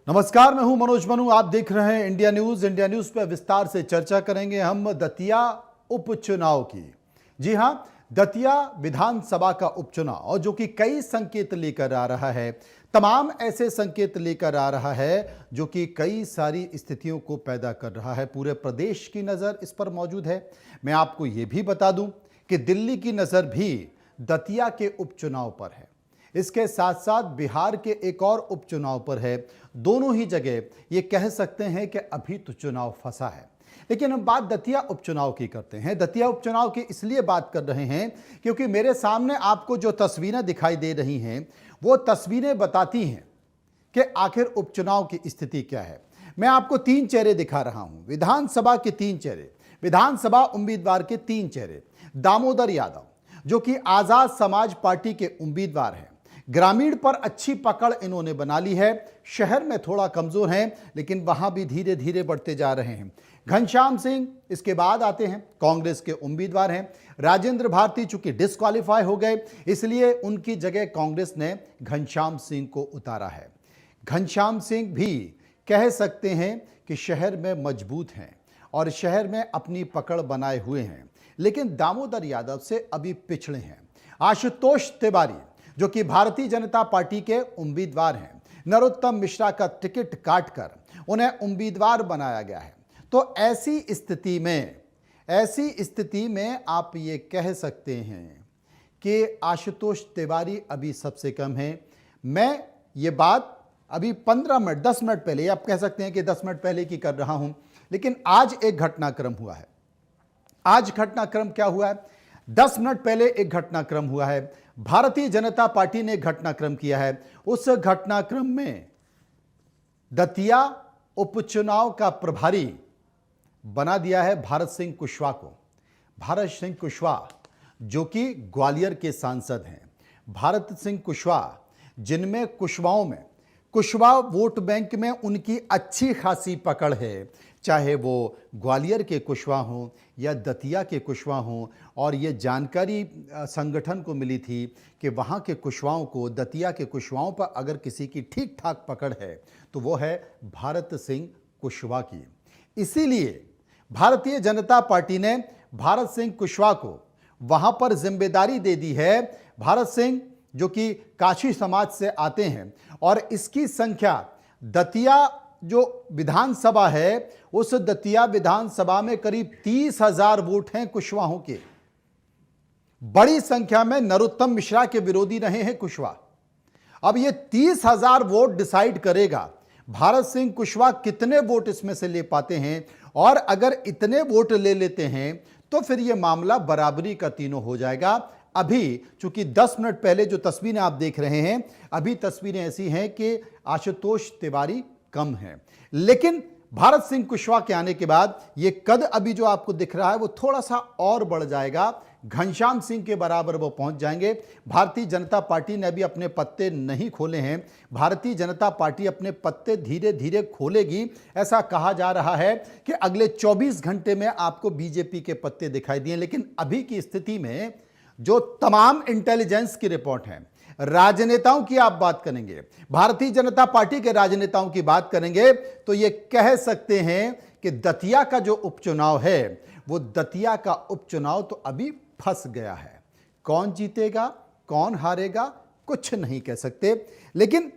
नमस्कार, मैं हूं मनोज मनु। आप देख रहे हैं इंडिया न्यूज। इंडिया न्यूज पर विस्तार से चर्चा करेंगे हम दतिया उपचुनाव की। जी हां, दतिया विधानसभा का उपचुनाव और जो कि कई संकेत लेकर आ रहा है, तमाम ऐसे संकेत लेकर आ रहा है जो कि कई सारी स्थितियों को पैदा कर रहा है। पूरे प्रदेश की नज़र इस पर मौजूद है। मैं आपको ये भी बता दूं कि दिल्ली की नज़र भी दतिया के उपचुनाव पर है। इसके साथ साथ बिहार के एक और उपचुनाव पर है। दोनों ही जगह ये कह सकते हैं कि अभी तो चुनाव फंसा है। लेकिन हम बात दतिया उपचुनाव की करते हैं। दतिया उपचुनाव की इसलिए बात कर रहे हैं क्योंकि मेरे सामने आपको जो तस्वीरें दिखाई दे रही हैं वो तस्वीरें बताती हैं कि आखिर उपचुनाव की स्थिति क्या है। मैं आपको तीन चेहरे दिखा रहा हूं, विधानसभा के तीन चेहरे, विधानसभा उम्मीदवार के तीन चेहरे। दामोदर यादव जो कि आजाद समाज पार्टी के उम्मीदवार हैं, ग्रामीण पर अच्छी पकड़ इन्होंने बना ली है। शहर में थोड़ा कमजोर हैं लेकिन वहां भी धीरे धीरे बढ़ते जा रहे हैं। घनश्याम सिंह इसके बाद आते हैं, कांग्रेस के उम्मीदवार हैं। राजेंद्र भारती चूंकि डिस्क्वालीफाई हो गए इसलिए उनकी जगह कांग्रेस ने घनश्याम सिंह को उतारा है। घनश्याम सिंह भी कह सकते हैं कि शहर में मजबूत हैं और शहर में अपनी पकड़ बनाए हुए हैं, लेकिन दामोदर यादव से अभी पिछड़े हैं। आशुतोष तिवारी जो कि भारतीय जनता पार्टी के उम्मीदवार हैं, नरोत्तम मिश्रा का टिकट काटकर उन्हें उम्मीदवार बनाया गया है। तो ऐसी स्थिति में आप ये कह सकते हैं कि आशुतोष तिवारी अभी सबसे कम हैं। मैं ये बात अभी 15 मिनट 10 मिनट पहले, आप कह सकते हैं कि 10 मिनट पहले की कर रहा हूं, लेकिन आज एक घटनाक्रम हुआ है। आज घटनाक्रम क्या हुआ है? 10 मिनट पहले एक घटनाक्रम हुआ है। भारतीय जनता पार्टी ने एक घटनाक्रम किया है। उस घटनाक्रम में दतिया उपचुनाव का प्रभारी बना दिया है भारत सिंह कुशवाहा को। भारत सिंह कुशवाहा जो कि ग्वालियर के सांसद हैं। भारत सिंह कुशवाहा जिनमें कुशवाहा वोट बैंक में उनकी अच्छी खासी पकड़ है, चाहे वो ग्वालियर के कुशवाहा हों या दतिया के कुशवाहा हों। और ये जानकारी संगठन को मिली थी कि वहाँ के कुशवाहों को, दतिया के कुशवाहों पर अगर किसी की ठीक ठाक पकड़ है तो वो है भारत सिंह कुशवाहा की। इसीलिए भारतीय जनता पार्टी ने भारत सिंह कुशवाहा को वहाँ पर जिम्मेदारी दे दी है। भारत सिंह जो कि काशी समाज से आते हैं और इसकी संख्या दतिया जो विधानसभा है उस दतिया विधानसभा में करीब 30,000 वोट हैं कुशवाहों के। बड़ी संख्या में नरोत्तम मिश्रा के विरोधी रहे हैं कुशवाहा। अब ये 30,000 वोट डिसाइड करेगा भारत सिंह कुशवाहा कितने वोट इसमें से ले पाते हैं। और अगर इतने वोट ले लेते हैं तो फिर यह मामला बराबरी का तीनों हो जाएगा। अभी चूंकि 10 मिनट पहले जो तस्वीरें आप देख रहे हैं, अभी तस्वीरें ऐसी हैं कि आशुतोष तिवारी कम है, लेकिन भारत सिंह कुशवाहा के आने के बाद ये कद अभी जो आपको दिख रहा है वो थोड़ा सा और बढ़ जाएगा। घनश्याम सिंह के बराबर वो पहुंच जाएंगे। भारतीय जनता पार्टी ने अभी अपने पत्ते नहीं खोले हैं। भारतीय जनता पार्टी अपने पत्ते धीरे धीरे खोलेगी। ऐसा कहा जा रहा है कि अगले 24 घंटे में आपको बीजेपी के पत्ते दिखाई दिए। लेकिन अभी की स्थिति में जो तमाम इंटेलिजेंस की रिपोर्ट है, राजनेताओं की आप बात करेंगे, भारतीय जनता पार्टी के राजनेताओं की बात करेंगे, तो ये कह सकते हैं कि दतिया का जो उपचुनाव है वो दतिया का उपचुनाव तो अभी फंस गया है। कौन जीतेगा, कौन हारेगा, कुछ नहीं कह सकते। लेकिन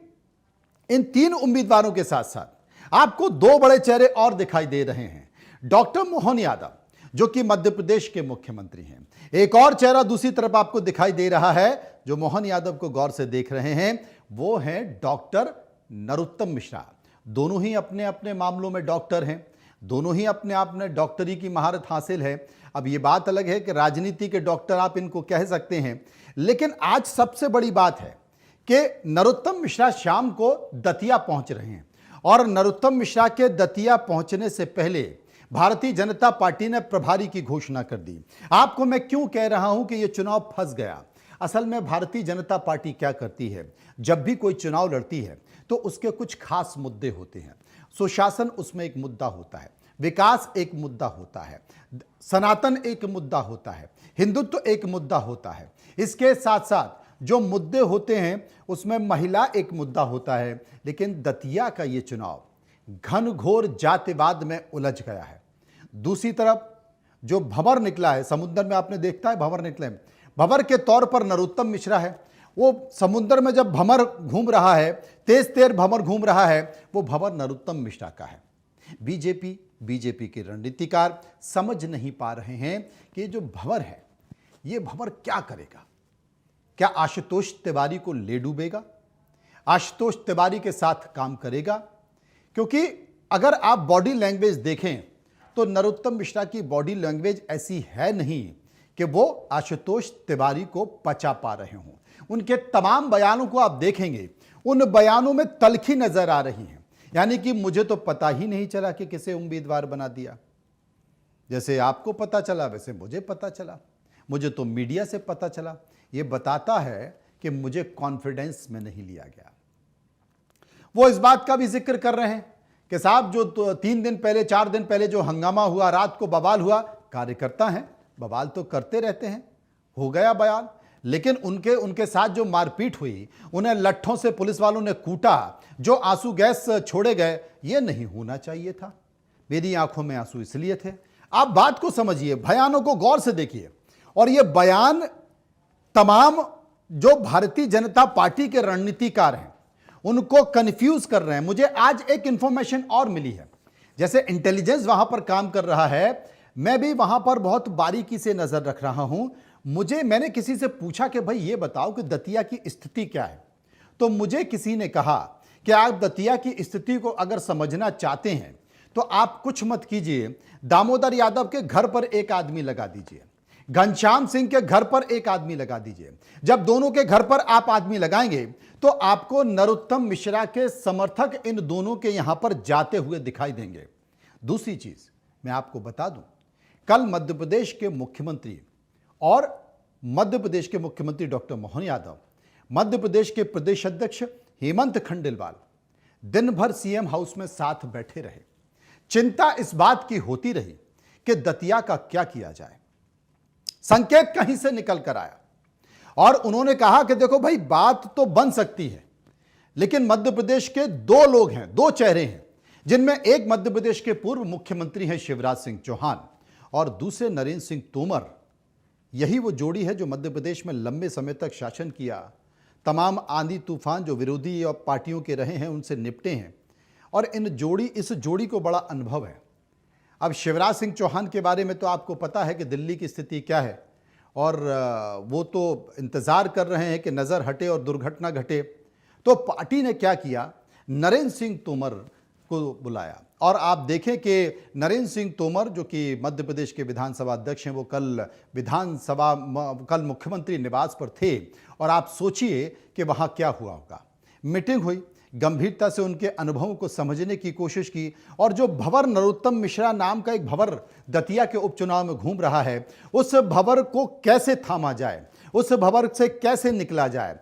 इन तीन उम्मीदवारों के साथ साथ आपको दो बड़े चेहरे और दिखाई दे रहे हैं। डॉक्टर मोहन यादव जो कि मध्य प्रदेश के मुख्यमंत्री हैं। एक और चेहरा दूसरी तरफ आपको दिखाई दे रहा है जो मोहन यादव को गौर से देख रहे हैं, वो हैं डॉक्टर नरोत्तम मिश्रा। दोनों ही अपने अपने मामलों में डॉक्टर हैं, दोनों ही अपने आप में डॉक्टरी की महारत हासिल है। अब ये बात अलग है कि राजनीति के डॉक्टर आप इनको कह सकते हैं, लेकिन आज सबसे बड़ी बात है कि नरोत्तम मिश्रा शाम को दतिया पहुंच रहे हैं और नरोत्तम मिश्रा के दतिया पहुंचने से पहले भारतीय जनता पार्टी ने प्रभारी की घोषणा कर दी। आपको मैं क्यों कह रहा हूं कि यह चुनाव फंस गया? असल में भारतीय जनता पार्टी क्या करती है, जब भी कोई चुनाव लड़ती है तो उसके कुछ खास मुद्दे होते हैं। सुशासन उसमें एक मुद्दा होता है, विकास एक मुद्दा होता है, सनातन एक मुद्दा होता है, हिंदुत्व एक मुद्दा होता है। इसके साथ साथ जो मुद्दे होते हैं उसमें महिला एक मुद्दा होता है, लेकिन दतिया का ये चुनाव घनघोर जातिवाद में उलझ गया है। दूसरी तरफ जो भंवर निकला है समुद्र में, आपने देखता है भंवर निकले, भंवर के तौर पर नरोत्तम मिश्रा है। वो समुद्र में जब भंवर घूम रहा है, तेज तेज भंवर घूम रहा है, वो भंवर नरोत्तम मिश्रा का है। बीजेपी के रणनीतिकार समझ नहीं पा रहे हैं कि जो भंवर है ये भंवर क्या करेगा। क्या आशुतोष तिवारी को ले डूबेगा, आशुतोष तिवारी के साथ काम करेगा? क्योंकि अगर आप बॉडी लैंग्वेज देखें तो नरोत्तम मिश्रा की बॉडी लैंग्वेज ऐसी है नहीं कि वो आशुतोष तिवारी को पचा पा रहे हों। उनके तमाम बयानों को आप देखेंगे, उन बयानों में तल्खी नजर आ रही है, यानी कि मुझे तो पता ही नहीं चला कि किसे उम्मीदवार बना दिया। जैसे आपको पता चला वैसे मुझे पता चला, मुझे तो मीडिया से पता चला। यह बताता है कि मुझे कॉन्फिडेंस में नहीं लिया गया। वो इस बात का भी जिक्र कर रहे हैं कि साहब जो 3 दिन पहले 4 दिन पहले जो हंगामा हुआ, रात को बवाल हुआ, कार्यकर्ता हैं, बवाल तो करते रहते हैं, हो गया बयान। लेकिन उनके साथ जो मारपीट हुई, उन्हें लट्ठों से पुलिस वालों ने कूटा, जो आंसू गैस छोड़े गए, ये नहीं होना चाहिए था। मेरी आंखों में आंसू इसलिए थे। आप बात को समझिए, बयानों को गौर से देखिए। और ये बयान तमाम जो भारतीय जनता पार्टी के रणनीतिकार हैं उनको कंफ्यूज कर रहे हैं। मुझे आज एक इंफॉर्मेशन और मिली है, जैसे इंटेलिजेंस वहां पर काम कर रहा है, मैं भी वहां पर बहुत बारीकी से नजर रख रहा हूं। मैंने किसी से पूछा कि भाई ये बताओ कि दतिया की स्थिति क्या है, तो मुझे किसी ने कहा कि आप दतिया की स्थिति को अगर समझना चाहते हैं तो आप कुछ मत कीजिए, दामोदर यादव के घर पर एक आदमी लगा दीजिए, घनश्याम सिंह के घर पर एक आदमी लगा दीजिए। जब दोनों के घर पर आप आदमी लगाएंगे तो आपको नरोत्तम मिश्रा के समर्थक इन दोनों के यहां पर जाते हुए दिखाई देंगे। दूसरी चीज मैं आपको बता दूं, कल मध्य प्रदेश के मुख्यमंत्री डॉक्टर मोहन यादव, मध्य प्रदेश के प्रदेश अध्यक्ष हेमंत खंडेलवाल दिन भर सीएम हाउस में साथ बैठे रहे। चिंता इस बात की होती रही कि दतिया का क्या किया जाए। संकेत कहीं से निकल कर आया और उन्होंने कहा कि देखो भाई, बात तो बन सकती है, लेकिन मध्य प्रदेश के 2 लोग हैं, 2 चेहरे हैं, जिनमें एक मध्य प्रदेश के पूर्व मुख्यमंत्री हैं शिवराज सिंह चौहान और दूसरे नरेंद्र सिंह तोमर। यही वो जोड़ी है जो मध्य प्रदेश में लंबे समय तक शासन किया, तमाम आंधी तूफान जो विरोधी और पार्टियों के रहे हैं उनसे निपटे हैं और इस जोड़ी को बड़ा अनुभव है। अब शिवराज सिंह चौहान के बारे में तो आपको पता है कि दिल्ली की स्थिति क्या है और वो तो इंतज़ार कर रहे हैं कि नज़र हटे और दुर्घटना घटे। तो पार्टी ने क्या किया, नरेंद्र सिंह तोमर को बुलाया और आप देखें कि नरेंद्र सिंह तोमर जो कि मध्य प्रदेश के विधानसभा अध्यक्ष हैं, वो कल मुख्यमंत्री निवास पर थे और आप सोचिए कि वहाँ क्या हुआ होगा। मीटिंग हुई, गंभीरता से उनके अनुभवों को समझने की कोशिश की और जो भंवर नरोत्तम मिश्रा नाम का एक भंवर दतिया के उपचुनाव में घूम रहा है, उस भंवर को कैसे थामा जाए, उस भंवर से कैसे निकला जाए,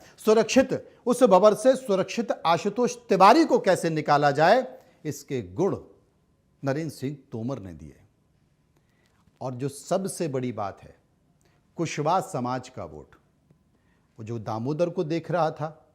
उस भंवर से सुरक्षित आशुतोष तिवारी को कैसे निकाला जाए, इसके गुण नरेंद्र सिंह तोमर ने दिए। और जो सबसे बड़ी बात है, कुशवाहा समाज का वोट, वो जो दामोदर को देख रहा था,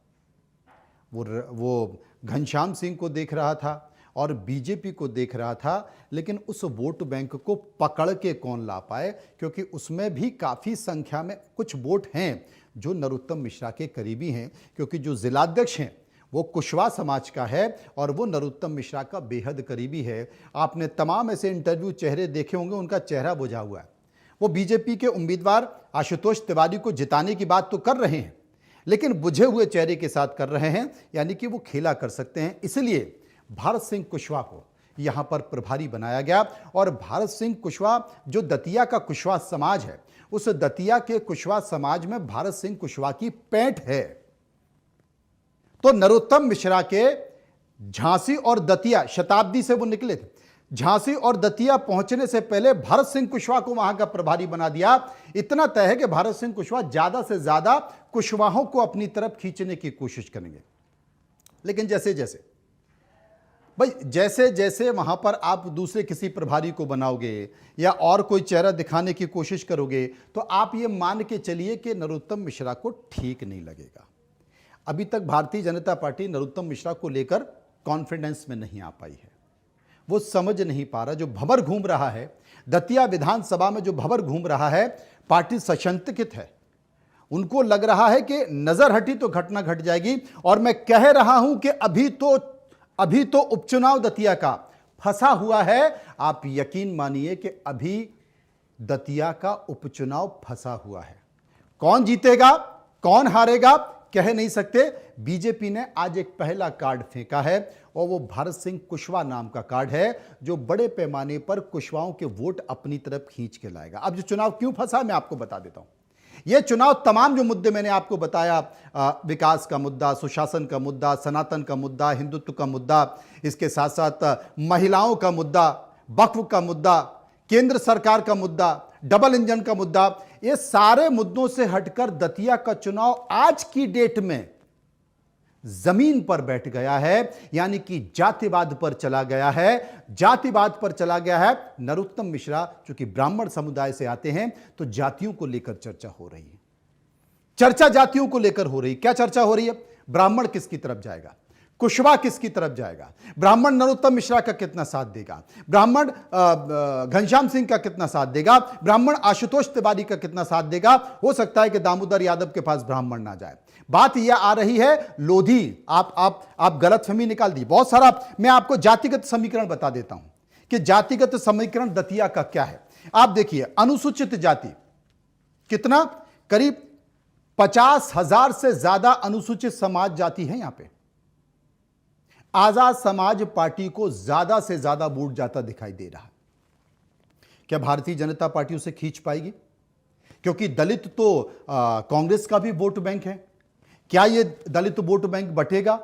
वो घनश्याम सिंह को देख रहा था और बीजेपी को देख रहा था, लेकिन उस वोट बैंक को पकड़ के कौन ला पाए, क्योंकि उसमें भी काफ़ी संख्या में कुछ वोट हैं जो नरोत्तम मिश्रा के करीबी हैं, क्योंकि जो जिलाध्यक्ष हैं वो कुशवाहा समाज का है और वो नरोत्तम मिश्रा का बेहद करीबी है। आपने तमाम ऐसे इंटरव्यू चेहरे देखे होंगे, उनका चेहरा बुझा हुआ है। वो बीजेपी के उम्मीदवार आशुतोष तिवारी को जिताने की बात तो कर रहे हैं, लेकिन बुझे हुए चेहरे के साथ कर रहे हैं, यानी कि वो खेला कर सकते हैं। इसलिए भारत सिंह कुशवाहा को यहां पर प्रभारी बनाया गया और भारत सिंह कुशवाहा जो दतिया का कुशवाहा समाज है, उस दतिया के कुशवाहा समाज में भारत सिंह कुशवाहा की पैठ है। तो नरोत्तम मिश्रा के झांसी और दतिया, शताब्दी से वो निकले थे, झांसी और दतिया पहुंचने से पहले भारत सिंह कुशवाहा को वहां का प्रभारी बना दिया। इतना तय है कि भारत सिंह कुशवाहा ज्यादा से ज्यादा कुशवाहों को अपनी तरफ खींचने की कोशिश करेंगे। लेकिन जैसे जैसे भाई जैसे जैसे वहां पर आप दूसरे किसी प्रभारी को बनाओगे या और कोई चेहरा दिखाने की कोशिश करोगे तो आप ये मान के चलिए कि नरोत्तम मिश्रा को ठीक नहीं लगेगा। अभी तक भारतीय जनता पार्टी नरोत्तम मिश्रा को लेकर कॉन्फिडेंस में नहीं आ पाई है। वो समझ नहीं पा रहा, जो भंवर घूम रहा है दतिया विधानसभा में, जो भंवर घूम रहा है, पार्टी सशंकित है। उनको लग रहा है कि नजर हटी तो घटना घट जाएगी। और मैं कह रहा हूं कि अभी तो उपचुनाव दतिया का फंसा हुआ है। आप यकीन मानिए कि अभी दतिया का उपचुनाव फंसा हुआ है। कौन जीतेगा कौन हारेगा कह नहीं सकते। बीजेपी ने आज एक पहला कार्ड फेंका है और वो भारत सिंह कुशवाहा नाम का कार्ड है, जो बड़े पैमाने पर कुशवाहों के वोट अपनी तरफ खींच के लाएगा। अब जो चुनाव क्यों फंसा मैं आपको बता देता हूं। यह चुनाव तमाम जो मुद्दे मैंने आपको बताया, विकास का मुद्दा, सुशासन का मुद्दा, सनातन का मुद्दा, हिंदुत्व का मुद्दा, इसके साथ साथ महिलाओं का मुद्दा, वक्फ का मुद्दा, केंद्र सरकार का मुद्दा, डबल इंजन का मुद्दा, ये सारे मुद्दों से हटकर दतिया का चुनाव आज की डेट में जमीन पर बैठ गया है, यानी कि जातिवाद पर चला गया है। जातिवाद पर चला गया है। नरोत्तम मिश्रा चूंकि ब्राह्मण समुदाय से आते हैं तो जातियों को लेकर चर्चा हो रही है। चर्चा जातियों को लेकर हो रही है। क्या चर्चा हो रही है? ब्राह्मण किसकी तरफ जाएगा, कुशवाहा किसकी तरफ जाएगा, ब्राह्मण नरोत्तम मिश्रा का कितना साथ देगा, ब्राह्मण घनश्याम सिंह का कितना साथ देगा, ब्राह्मण आशुतोष तिवारी का कितना साथ देगा। हो सकता है कि दामोदर यादव के पास ब्राह्मण ना जाए। बात यह आ रही है लोधी, आप गलतफहमी निकाल दी बहुत सारा। मैं आपको जातिगत समीकरण बता देता हूं कि जातिगत समीकरण दतिया का क्या है। आप देखिए, अनुसूचित जाति कितना, करीब 50,000 से ज्यादा अनुसूचित समाज जाति है यहां पे। आजाद समाज पार्टी को ज्यादा से ज्यादा वोट जाता दिखाई दे रहा है। क्या भारतीय जनता पार्टी उसे खींच पाएगी? क्योंकि दलित तो कांग्रेस का भी वोट बैंक है। क्या यह दलित वोट बैंक बटेगा?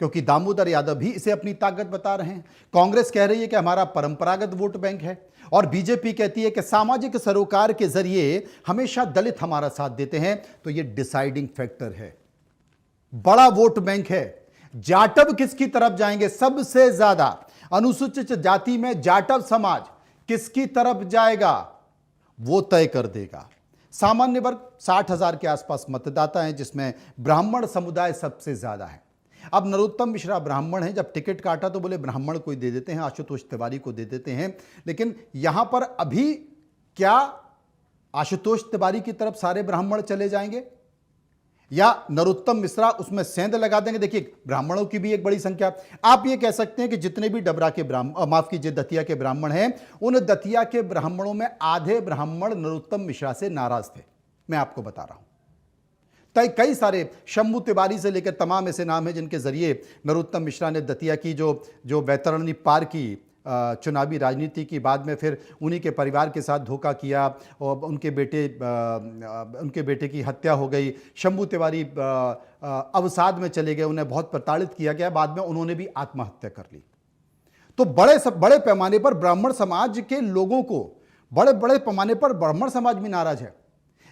क्योंकि दामोदर यादव भी इसे अपनी ताकत बता रहे हैं। कांग्रेस कह रही है कि हमारा परंपरागत वोट बैंक है और बीजेपी कहती है कि सामाजिक सरोकार के जरिए हमेशा दलित हमारा साथ देते हैं। तो यह डिसाइडिंग फैक्टर है, बड़ा वोट बैंक है। जाटव किसकी तरफ जाएंगे? सबसे ज्यादा अनुसूचित जाति में जाटव समाज किसकी तरफ जाएगा वो तय कर देगा। सामान्य वर्ग 60,000 के आसपास मतदाता हैं, जिसमें ब्राह्मण समुदाय सबसे ज्यादा है। अब नरोत्तम मिश्रा ब्राह्मण हैं, जब टिकट काटा तो बोले ब्राह्मण को दे देते हैं, आशुतोष तिवारी को दे देते हैं। लेकिन यहां पर अभी क्या आशुतोष तिवारी की तरफ सारे ब्राह्मण चले जाएंगे या नरोत्तम मिश्रा उसमें सेंध लगा देंगे? देखिए, ब्राह्मणों की भी एक बड़ी संख्या। आप ये कह सकते हैं कि जितने भी डबरा के ब्राह्मण, माफ कीजिए, दतिया के ब्राह्मण हैं, उन दतिया के ब्राह्मणों में आधे ब्राह्मण नरोत्तम मिश्रा से नाराज थे। मैं आपको बता रहा हूं, तय कई सारे शंभू तिवारी से लेकर तमाम ऐसे नाम हैं जिनके जरिए नरोत्तम मिश्रा ने दतिया की जो वैतरणी पार की चुनावी राजनीति की, बाद में फिर उन्हीं के परिवार के साथ धोखा किया और उनके बेटे की हत्या हो गई। शंभू तिवारी अवसाद में चले गए, उन्हें बहुत प्रताड़ित किया गया, बाद में उन्होंने भी आत्महत्या कर ली। तो बड़े पैमाने पर ब्राह्मण समाज के लोगों को, बड़े पैमाने पर ब्राह्मण समाज भी नाराज है।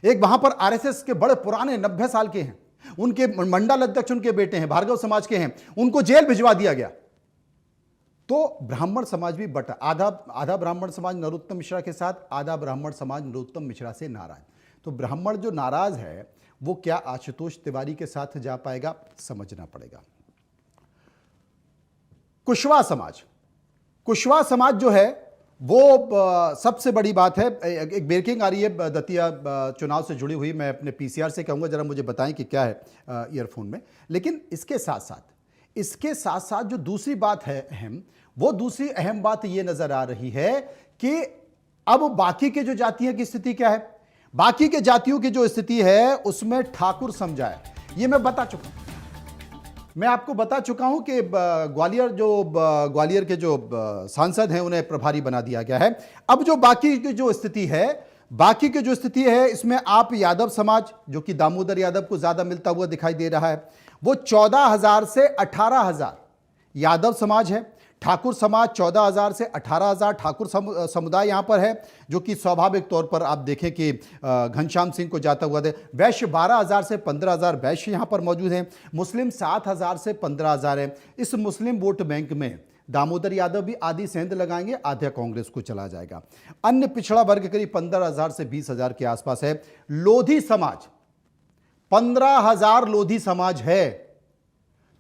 एक वहां पर आरएसएस के बड़े पुराने 90 साल के हैं, उनके मंडल अध्यक्ष उनके बेटे हैं, भार्गव समाज के हैं, उनको जेल भिजवा दिया गया। तो ब्राह्मण समाज भी बटा, आधा ब्राह्मण समाज नरोत्तम मिश्रा के साथ, आधा ब्राह्मण समाज नरोत्तम मिश्रा से नाराज। तो ब्राह्मण जो नाराज है वो क्या आशुतोष तिवारी के साथ जा पाएगा, समझना पड़ेगा। कुशवाहा समाज जो है वो सबसे बड़ी बात है। एक ब्रेकिंग आ रही है दतिया चुनाव से जुड़ी हुई, मैं अपने पीसीआर से कहूंगा जरा मुझे बताएं कि क्या है ईयरफोन में। लेकिन इसके साथ साथ जो दूसरी बात है अहम, वो दूसरी अहम बात ये नजर आ रही है कि अब बाकी के जो जातियों की स्थिति क्या है। बाकी के जातियों की जो स्थिति है उसमें ठाकुर समझा है, ये मैं आपको बता चुका हूं कि ग्वालियर के जो सांसद हैं उन्हें प्रभारी बना दिया गया है। अब जो बाकी की जो स्थिति है इसमें आप यादव समाज, जो कि दामोदर यादव को ज्यादा मिलता हुआ दिखाई दे रहा है, वो 14,000 से 18,000 यादव समाज है। ठाकुर समाज 14,000 से 18,000 ठाकुर समुदाय यहां पर है, जो कि स्वाभाविक तौर पर आप देखें कि घनश्याम सिंह को जाता हुआ दे। वैश्य 12,000 से 15,000 वैश्य यहां पर मौजूद हैं। मुस्लिम 7,000 से 15,000 है। इस मुस्लिम वोट बैंक में दामोदर यादव भी आधी सेंध लगाएंगे, आधा कांग्रेस को चला जाएगा। अन्य पिछड़ा वर्ग करीब 15,000 से 20,000 के आसपास है। लोधी समाज 15,000 लोधी समाज है।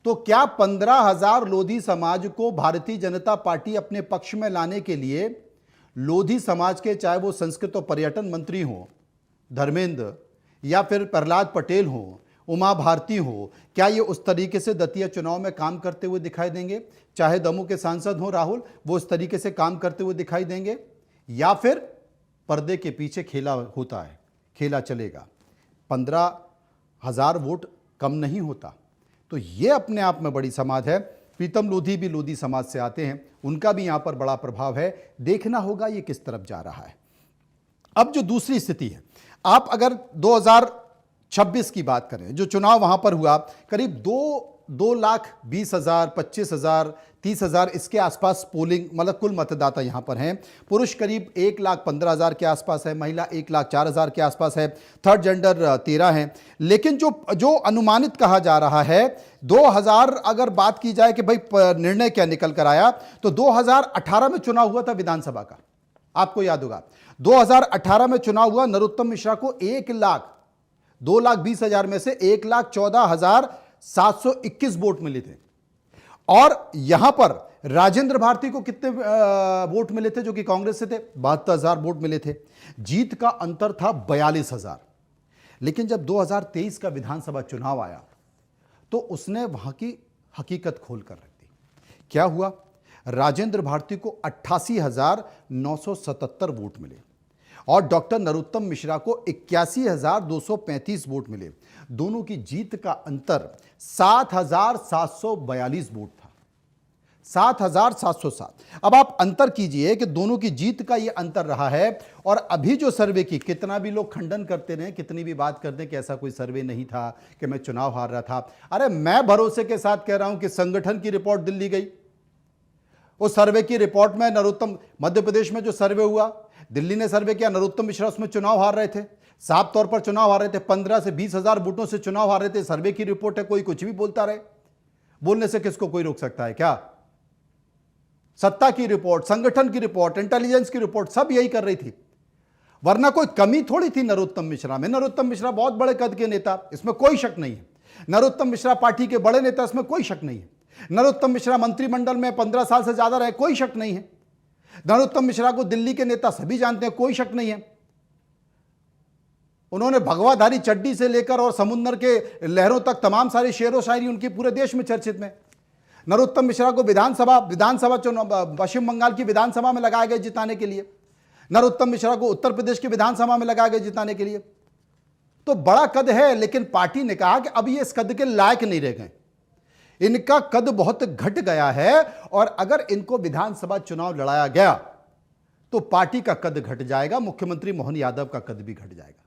तो क्या 15,000 लोधी समाज को भारतीय जनता पार्टी अपने पक्ष में लाने के लिए लोधी समाज के, चाहे वो संस्कृत और पर्यटन मंत्री हो धर्मेंद्र, या फिर प्रहलाद पटेल हो, उमा भारती हो, क्या ये उस तरीके से दतिया चुनाव में काम करते हुए दिखाई देंगे? चाहे दमोह के सांसद हो राहुल, वो उस तरीके से काम करते हुए दिखाई देंगे, या फिर पर्दे के पीछे खेला होता है, खेला चलेगा? 15,000 वोट कम नहीं होता। तो ये अपने आप में बड़ी समाज है। प्रीतम लोधी भी लोधी समाज से आते हैं, उनका भी यहां पर बड़ा प्रभाव है। देखना होगा ये किस तरफ जा रहा है। अब जो दूसरी स्थिति है, आप अगर 2026 की बात करें, जो चुनाव वहां पर हुआ, करीब 2,20,000, 25,000, 30,000 इसके आसपास पोलिंग, मतलब कुल मतदाता यहां पर हैं। पुरुष करीब 1,15,000 के आसपास है, महिला 1,04,000 के आसपास है, थर्ड जेंडर 13 है। लेकिन जो अनुमानित कहा जा रहा है 2000, अगर बात की जाए कि भाई निर्णय क्या निकल कर आया, तो 2018 में चुनाव हुआ था विधानसभा का, आपको याद होगा। 2018 में चुनाव हुआ, नरोत्तम मिश्रा को 2,20,000 में से 1,14,721 वोट मिले थे। और यहां पर राजेंद्र भारती को कितने वोट मिले थे, जो कि कांग्रेस से थे? 72,000 वोट मिले थे। जीत का अंतर था 42,000। लेकिन जब 2023 का विधानसभा चुनाव आया तो उसने वहां की हकीकत खोल कर रख दी। क्या हुआ? राजेंद्र भारती को 88,977 वोट मिले और डॉक्टर नरोत्तम मिश्रा को 81,235 वोट मिले। दोनों की जीत का अंतर 7,742 वोट था, 7,707। अब आप अंतर कीजिए कि दोनों की जीत का यह अंतर रहा है। और अभी जो सर्वे की, कितना भी लोग खंडन करते रहे, कितनी भी बात करते कि ऐसा कोई सर्वे नहीं था, कि मैं चुनाव हार रहा था। अरे मैं भरोसे के साथ कह रहा हूं कि संगठन की रिपोर्ट दिल्ली गई, उस सर्वे की रिपोर्ट में नरोत्तम, मध्य प्रदेश में जो सर्वे हुआ, दिल्ली ने सर्वे किया, नरोत्तम मिश्रा उसमें चुनाव हार रहे थे, साफ तौर पर चुनाव हार रहे थे, 15 से 20,000 वोटों से चुनाव हार रहे थे। सर्वे की रिपोर्ट है, कोई कुछ भी बोलता रहे, बोलने से किसको कोई रोक सकता है क्या? सत्ता की रिपोर्ट, संगठन की रिपोर्ट, इंटेलिजेंस की रिपोर्ट, सब यही कर रही थी। वरना कोई कमी थोड़ी थी नरोत्तम मिश्रा में। नरोत्तम मिश्रा बहुत बड़े कद के नेता, इसमें कोई शक नहीं है। नरोत्तम मिश्रा पार्टी के बड़े नेता, इसमें कोई शक नहीं है। नरोत्तम मिश्रा मंत्रिमंडल में 15 साल से ज्यादा रहे, कोई शक नहीं है। नरोत्तम मिश्रा को दिल्ली के नेता सभी जानते हैं, कोई शक नहीं है। उन्होंने भगवाधारी चड्डी से लेकर और समुद्र के लहरों तक तमाम सारी शेर व शायरी उनकी पूरे देश में चर्चित में। नरोत्तम मिश्रा को विधानसभा चुनाव पश्चिम बंगाल की विधानसभा में लगाए गए जिताने के लिए। नरोत्तम मिश्रा को उत्तर प्रदेश की विधानसभा में लगाए गए जिताने के लिए। तो बड़ा कद है, लेकिन पार्टी ने कहा कि अब ये इस कद के लायक नहीं रह गए, इनका कद बहुत घट गया है, और अगर इनको विधानसभा चुनाव लड़ाया गया तो पार्टी का कद घट जाएगा, मुख्यमंत्री मोहन यादव का कद भी घट जाएगा।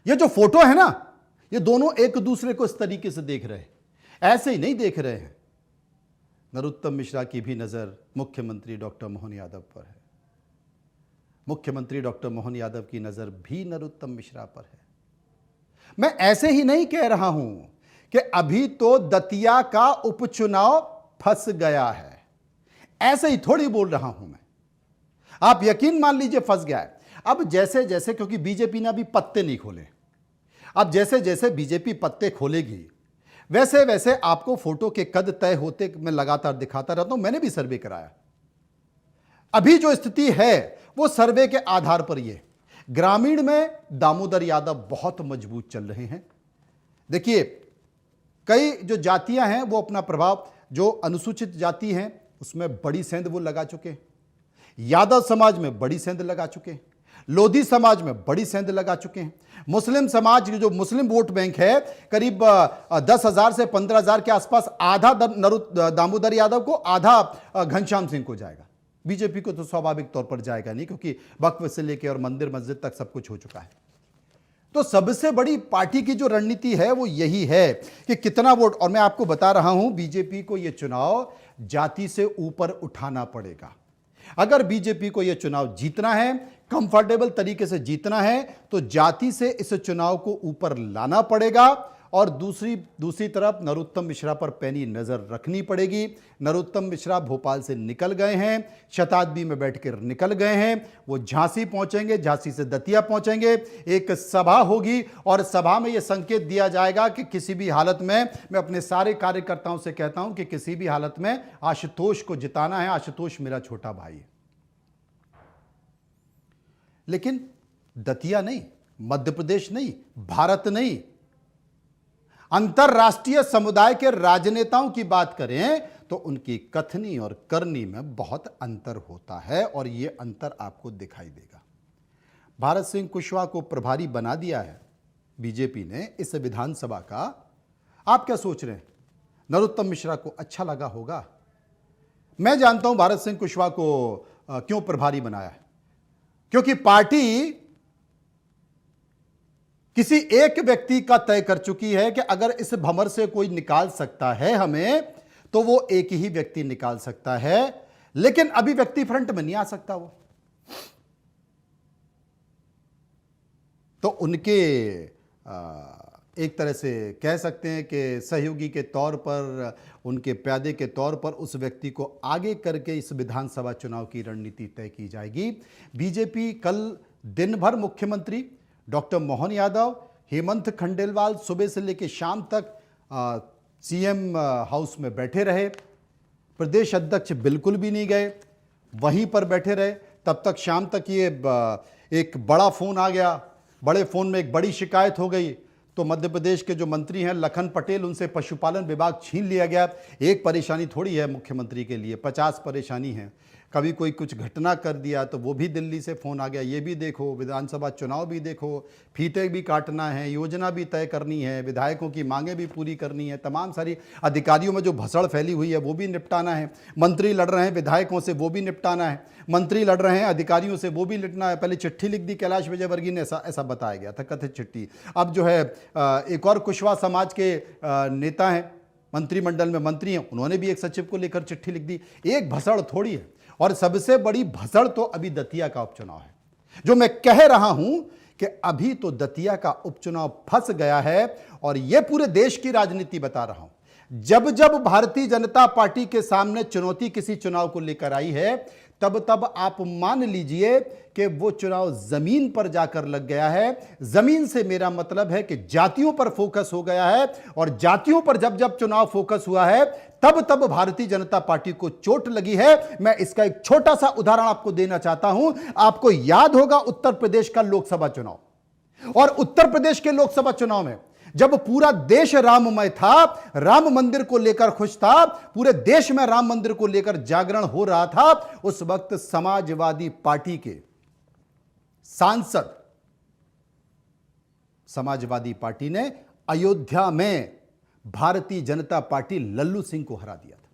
ये जो फोटो है ना, ये दोनों एक दूसरे को इस तरीके से देख रहे हैं, ऐसे ही नहीं देख रहे हैं। नरोत्तम मिश्रा की भी नजर मुख्यमंत्री डॉक्टर मोहन यादव पर है, मुख्यमंत्री डॉक्टर मोहन यादव की नजर भी नरोत्तम मिश्रा पर है। मैं ऐसे ही नहीं कह रहा हूं कि अभी तो दतिया का उपचुनाव फंस गया है, ऐसे ही थोड़ी बोल रहा हूं मैं। आप यकीन मान लीजिए फंस गया है। अब जैसे जैसे, क्योंकि बीजेपी ने अभी पत्ते नहीं खोले, अब जैसे जैसे बीजेपी पत्ते खोलेगी वैसे वैसे आपको फोटो के कद तय होते मैं लगातार दिखाता रहता हूं। मैंने भी सर्वे कराया। अभी जो स्थिति है वो सर्वे के आधार पर ये, ग्रामीण में दामोदर यादव बहुत मजबूत चल रहे हैं। देखिए, कई जो जातियां हैं वो अपना प्रभाव, जो अनुसूचित जाति हैं उसमें बड़ी सेंध वो लगा चुके हैं, यादव समाज में बड़ी सेंध लगा चुके हैं, लोधी समाज में बड़ी सेंध लगा चुके हैं। मुस्लिम समाज, जो मुस्लिम वोट बैंक है, करीब 10,000 से 15,000 के आसपास, आधा दामोदर यादव को, आधा घनश्याम सिंह को जाएगा। बीजेपी को तो स्वाभाविक तौर पर जाएगा नहीं, क्योंकि वक्फ से लेकर और मंदिर मस्जिद तक सब कुछ हो चुका है। तो सबसे बड़ी पार्टी की जो रणनीति है वो यही है कि कितना वोट। और मैं आपको बता रहा हूं, बीजेपी को यह चुनाव जाति से ऊपर उठाना पड़ेगा। अगर बीजेपी को यह चुनाव जीतना है, कंफर्टेबल तरीके से जीतना है, तो जाति से इस चुनाव को ऊपर लाना पड़ेगा। और दूसरी तरफ नरोत्तम मिश्रा पर पैनी नजर रखनी पड़ेगी। नरोत्तम मिश्रा भोपाल से निकल गए हैं, शताब्दी में बैठकर निकल गए हैं, वो झांसी पहुंचेंगे, झांसी से दतिया पहुंचेंगे, एक सभा होगी और सभा में यह संकेत दिया जाएगा कि किसी भी हालत में, मैं अपने सारे कार्यकर्ताओं से कहता हूं कि किसी भी हालत में आशुतोष को जिताना है। आशुतोष मेरा छोटा भाई है। लेकिन दतिया नहीं, मध्य प्रदेश नहीं, भारत नहीं, अंतरराष्ट्रीय समुदाय के राजनेताओं की बात करें तो उनकी कथनी और करनी में बहुत अंतर होता है और यह अंतर आपको दिखाई देगा। भारत सिंह कुशवाहा को प्रभारी बना दिया है बीजेपी ने इस विधानसभा का। आप क्या सोच रहे हैं? नरोत्तम मिश्रा को अच्छा लगा होगा? मैं जानता हूं भारत सिंह कुशवाहा को क्यों प्रभारी बनाया है, क्योंकि पार्टी किसी एक व्यक्ति का तय कर चुकी है कि अगर इस भंवर से कोई निकाल सकता है हमें, तो वो एक ही व्यक्ति निकाल सकता है, लेकिन अभी व्यक्ति फ्रंट में नहीं आ सकता। वो तो उनके एक तरह से कह सकते हैं कि सहयोगी के तौर पर, उनके प्यादे के तौर पर उस व्यक्ति को आगे करके इस विधानसभा चुनाव की रणनीति तय की जाएगी। बीजेपी कल दिन भर मुख्यमंत्री डॉक्टर मोहन यादव, हेमंत खंडेलवाल सुबह से लेकर शाम तक सीएम हाउस में बैठे रहे। प्रदेश अध्यक्ष बिल्कुल भी नहीं गए, वहीं पर बैठे रहे। तब तक शाम तक ये एक बड़ा फोन आ गया, बड़े फोन में एक बड़ी शिकायत हो गई, तो मध्य प्रदेश के जो मंत्री हैं लखन पटेल, उनसे पशुपालन विभाग छीन लिया गया। एक परेशानी थोड़ी है मुख्यमंत्री के लिए, 50 परेशानी है। कभी कोई कुछ घटना कर दिया तो वो भी दिल्ली से फ़ोन आ गया, ये भी देखो, विधानसभा चुनाव भी देखो, फीते भी काटना है, योजना भी तय करनी है, विधायकों की मांगें भी पूरी करनी है, तमाम सारी अधिकारियों में जो भसड़ फैली हुई है वो भी निपटाना है, मंत्री लड़ रहे हैं विधायकों से वो भी निपटाना है, मंत्री लड़ रहे हैं अधिकारियों से वो भी निपटना है। पहले चिट्ठी लिख दी कैलाश विजयवर्गीय ने, ऐसा बताया गया था, कथित चिट्ठी। अब जो है एक और कुशवाहा समाज के नेता हैं, मंत्रिमंडल में मंत्री हैं, उन्होंने भी एक सचिव को लेकर चिट्ठी लिख दी। एक भसड़ थोड़ी है। और सबसे बड़ी भसड़ तो अभी दतिया का उपचुनाव है। जो मैं कह रहा हूं कि अभी तो दतिया का उपचुनाव फंस गया है और यह पूरे देश की राजनीति बता रहा हूं। जब जब भारतीय जनता पार्टी के सामने चुनौती किसी चुनाव को लेकर आई है, तब तब आप मान लीजिए कि वो चुनाव जमीन पर जाकर लग गया है। जमीन से मेरा मतलब है कि जातियों पर फोकस हो गया है, और जातियों पर जब जब चुनाव फोकस हुआ है तब तब भारतीय जनता पार्टी को चोट लगी है। मैं इसका एक छोटा सा उदाहरण आपको देना चाहता हूं। आपको याद होगा उत्तर प्रदेश का लोकसभा चुनाव, और उत्तर प्रदेश के लोकसभा चुनाव में जब पूरा देश राममय था, राम मंदिर को लेकर खुश था, पूरे देश में राम मंदिर को लेकर जागरण हो रहा था, उस वक्त समाजवादी पार्टी के सांसद, समाजवादी पार्टी ने अयोध्या में भारतीय जनता पार्टी लल्लू सिंह को हरा दिया था,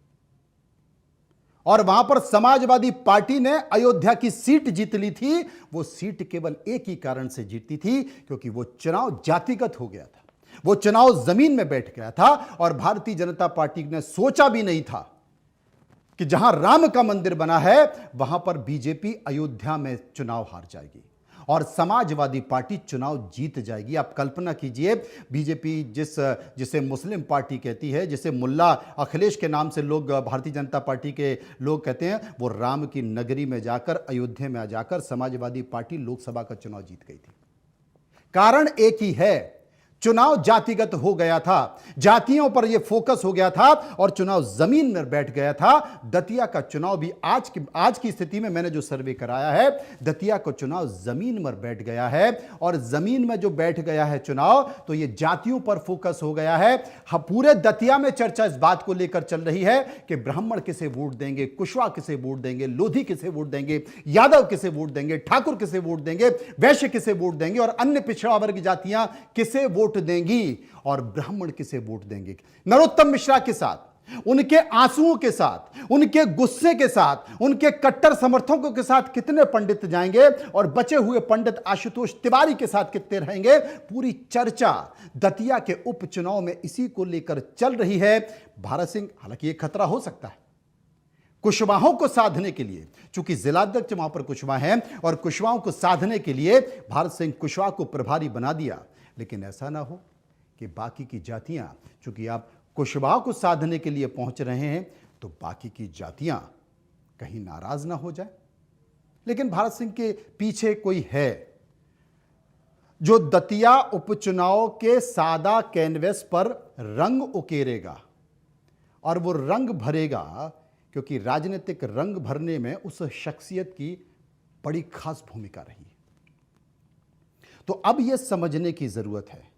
और वहां पर समाजवादी पार्टी ने अयोध्या की सीट जीत ली थी। वो सीट केवल एक ही कारण से जीती थी, क्योंकि वो चुनाव जातिगत हो गया था, वो चुनाव जमीन में बैठ गया था, और भारतीय जनता पार्टी ने सोचा भी नहीं था कि जहां राम का मंदिर बना है वहां पर बीजेपी अयोध्या में चुनाव हार जाएगी और समाजवादी पार्टी चुनाव जीत जाएगी। आप कल्पना कीजिए, बीजेपी जिसे मुस्लिम पार्टी कहती है, जिसे मुल्ला अखिलेश के नाम से लोग, भारतीय जनता पार्टी के लोग कहते हैं, वो राम की नगरी में जाकर, अयोध्या में जाकर समाजवादी पार्टी लोकसभा का चुनाव जीत गई थी। कारण एक ही है, चुनाव जातिगत हो गया था, जातियों पर यह फोकस हो गया था और चुनाव जमीन में बैठ गया था। दतिया का चुनाव भी आज की स्थिति में मैंने जो सर्वे कराया है, दतिया का चुनाव जमीन में बैठ गया है, और जमीन में जो बैठ गया है चुनाव, तो यह जातियों पर फोकस हो गया है। पूरे दतिया में चर्चा इस बात को लेकर चल रही है कि ब्राह्मण किसे वोट देंगे, कुशवाहा किसे वोट देंगे, लोधी किसे वोट देंगे, यादव किसे वोट देंगे, ठाकुर किसे वोट देंगे, वैश्य किसे वोट देंगे, और अन्य पिछड़ा वर्ग जातियां किसे वोट देंगी, और ब्राह्मण किसे वोट देंगे। नरोत्तम मिश्रा के साथ, उनके आंसुओं के साथ, उनके गुस्से के साथ, उनके कट्टर समर्थकों के साथ कितने पंडित जाएंगे, और बचे हुए पंडित आशुतोष तिवारी के साथ कितने रहेंगे। पूरी चर्चा दतिया के उपचुनाव में इसी को लेकर चल रही है। भारत सिंह, हालांकि यह खतरा हो सकता है कुशवाहों को साधने के लिए, चूंकि जिलाध्यक्ष वहां पर कुशवाहा हैं, और कुशवाहों को साधने के लिए भारत सिंह कुशवाहा को प्रभारी बना दिया, लेकिन ऐसा ना हो कि बाकी की जातियां, चूंकि आप कुशवाहा को साधने के लिए पहुंच रहे हैं, तो बाकी की जातियां कहीं नाराज ना हो जाए। लेकिन भारत सिंह के पीछे कोई है जो दतिया उपचुनाव के सादा कैनवस पर रंग उकेरेगा, और वो रंग भरेगा, क्योंकि राजनीतिक रंग भरने में उस शख्सियत की बड़ी खास भूमिका रही। तो अब यह समझने की जरूरत है,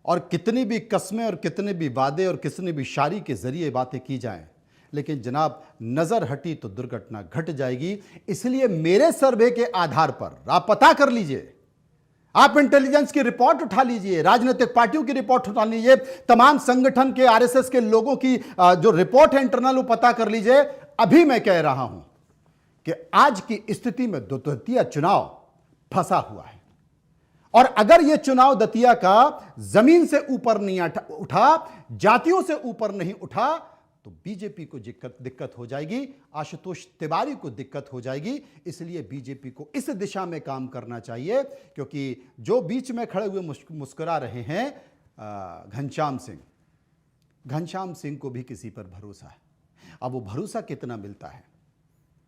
और कितनी भी कस्में और कितने भी वादे और कितनी भी शायरी के जरिए बातें की जाएं, लेकिन जनाब नजर हटी तो दुर्घटना घट जाएगी। इसलिए मेरे सर्वे के आधार पर आप पता कर लीजिए, आप इंटेलिजेंस की रिपोर्ट उठा लीजिए, राजनीतिक पार्टियों की रिपोर्ट उठा लीजिए, तमाम संगठन के आरएसएस के लोगों की जो रिपोर्ट है इंटरनल, वो पता कर लीजिए। अभी मैं कह रहा हूं कि आज की स्थिति में दतिया चुनाव फंसा हुआ है, और अगर यह चुनाव दतिया का जमीन से ऊपर नहीं उठा, जातियों से ऊपर नहीं उठा, तो बीजेपी को दिक्कत हो जाएगी, आशुतोष तिवारी को दिक्कत हो जाएगी। इसलिए बीजेपी को इस दिशा में काम करना चाहिए, क्योंकि जो बीच में खड़े हुए मुस्कुरा रहे हैं घनश्याम सिंह को भी किसी पर भरोसा है। अब वो भरोसा कितना मिलता है,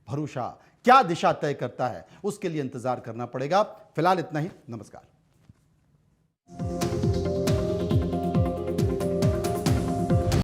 भरोसा क्या दिशा तय करता है, उसके लिए इंतजार करना पड़ेगा। फिलहाल इतना ही, नमस्कार।